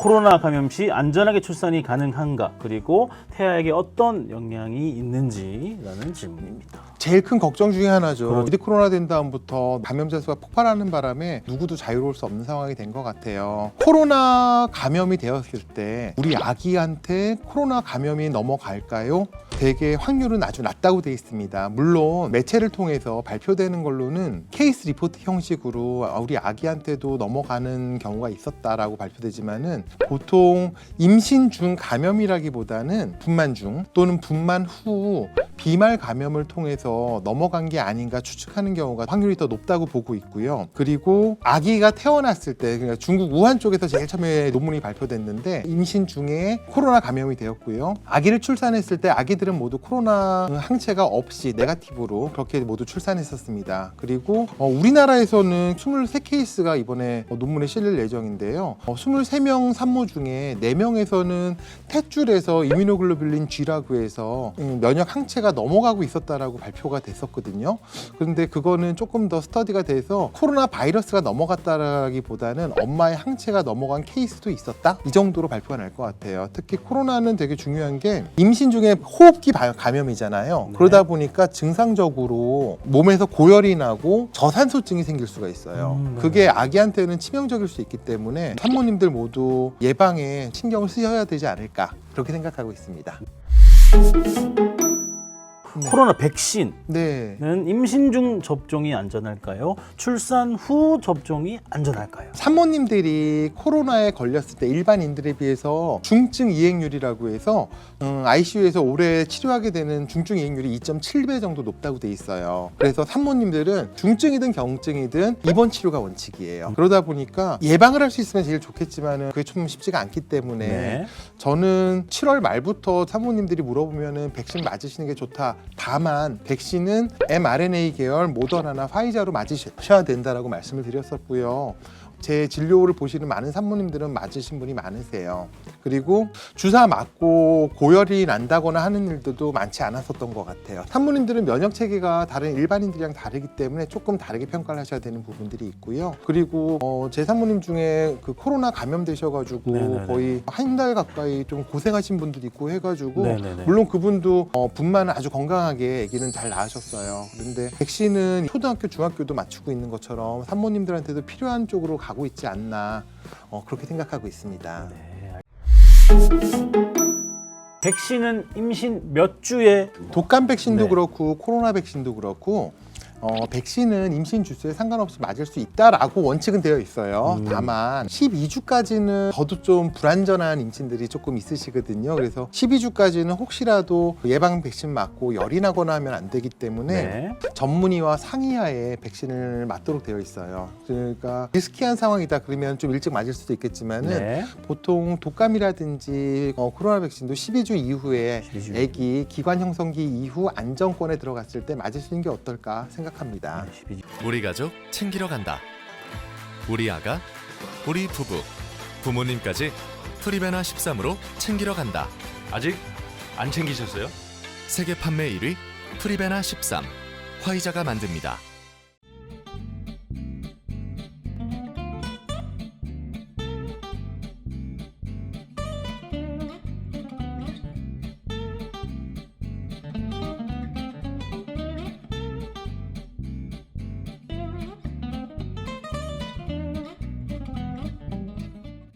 코로나 감염 시 안전하게 출산이 가능한가? 그리고 태아에게 어떤 영향이 있는지라는 질문입니다. 제일 큰 걱정 중에 하나죠. 그렇죠. 위드 코로나 된 다음부터 감염자 수가 폭발하는 바람에 누구도 자유로울 수 없는 상황이 된 것 같아요. 코로나 감염이 되었을 때 우리 아기한테 코로나 감염이 넘어갈까요? 대개 확률은 아주 낮다고 되어 있습니다. 물론 매체를 통해서 발표되는 걸로는 케이스 리포트 형식으로 우리 아기한테도 넘어가는 경우가 있었다라고 발표되지만은 보통 임신 중 감염이라기보다는 분만 중 또는 분만 후 비말 감염을 통해서 넘어간 게 아닌가 추측하는 경우가 확률이 더 높다고 보고 있고요. 그리고 아기가 태어났을 때 그러니까 중국 우한 쪽에서 제일 처음에 논문이 발표됐는데 임신 중에 코로나 감염이 되었고요. 아기를 출산했을 때 아기들은 모두 코로나 항체가 없이 네거티브로 그렇게 모두 출산했었습니다. 그리고 우리나라에서는 23케이스가 이번에 논문에 실릴 예정인데요. 23명 산모 중에 4명에서는 탯줄에서 이뮤노글로뷸린 G라고 해서 면역 항체가 넘어가고 있었다라고 발표가 됐었거든요. 그런데 그거는 조금 더 스터디가 돼서 코로나 바이러스가 넘어갔다라기보다는 엄마의 항체가 넘어간 케이스도 있었다? 이 정도로 발표가 날 것 같아요. 특히 코로나는 되게 중요한 게 임신 중에 호흡기 감염이잖아요. 네. 그러다 보니까 증상적으로 몸에서 고열이 나고 저산소증이 생길 수가 있어요. 네. 그게 아기한테는 치명적일 수 있기 때문에 산모님들 모두 예방에 신경을 쓰셔야 되지 않을까 그렇게 생각하고 있습니다. 네. 코로나 백신은 네. 임신 중 접종이 안전할까요? 출산 후 접종이 안전할까요? 산모님들이 코로나에 걸렸을 때 일반인들에 비해서 중증 이행률이라고 해서 ICU에서 오래 치료하게 되는 중증 이행률이 2.7배 정도 높다고 돼 있어요. 그래서 산모님들은 중증이든 경증이든 입원 치료가 원칙이에요. 그러다 보니까 예방을 할 수 있으면 제일 좋겠지만은 그게 좀 쉽지가 않기 때문에 네. 저는 7월 말부터 산모님들이 물어보면은 백신 맞으시는 게 좋다. 다만 백신은 mRNA 계열 모더나나 파이자로 맞으셔야 된다라고 말씀을 드렸었고요. 제 진료를 보시는 많은 산모님들은 맞으신 분이 많으세요. 그리고 주사 맞고 고열이 난다거나 하는 일들도 많지 않았었던 것 같아요. 산모님들은 면역 체계가 다른 일반인들이랑 다르기 때문에 조금 다르게 평가를 하셔야 되는 부분들이 있고요. 그리고 제 산모님 중에 그 코로나 감염되셔가지고 네네네. 거의 한 달 가까이 좀 고생하신 분들이 있고 해가지고 네네네. 물론 그분도 분만은 아주 건강하게 아기는 잘 낳으셨어요. 그런데 백신은 초등학교, 중학교도 맞추고 있는 것처럼 산모님들한테도 필요한 쪽으로 가고 있지 않나 그렇게 생각하고 있습니다. 네. 백신은 임신 몇 주에 독감 백신도 네. 그렇고 코로나 백신도 그렇고 백신은 임신 주수에 상관없이 맞을 수 있다라고 원칙은 되어 있어요. 다만 12주까지는 저도 좀 불안전한 임신들이 조금 있으시거든요. 그래서 12주까지는 혹시라도 예방 백신 맞고 열이 나거나 하면 안 되기 때문에 네. 전문의와 상의하에 백신을 맞도록 되어 있어요. 그러니까 리스키한 상황이다 그러면 좀 일찍 맞을 수도 있겠지만은 네. 보통 독감이라든지 코로나 백신도 12주 이후에 12주 아기 기관 형성기 이후 안정권에 들어갔을 때 맞을 수 있는 게 어떨까 생각합니다. 12주. 우리 가족 챙기러 간다. 우리 아가, 우리 부부, 부모님까지 프리베나 13으로 챙기러 간다. 아직 안 챙기셨어요? 세계 판매 1위 프리베나 13. 화이자가 만듭니다.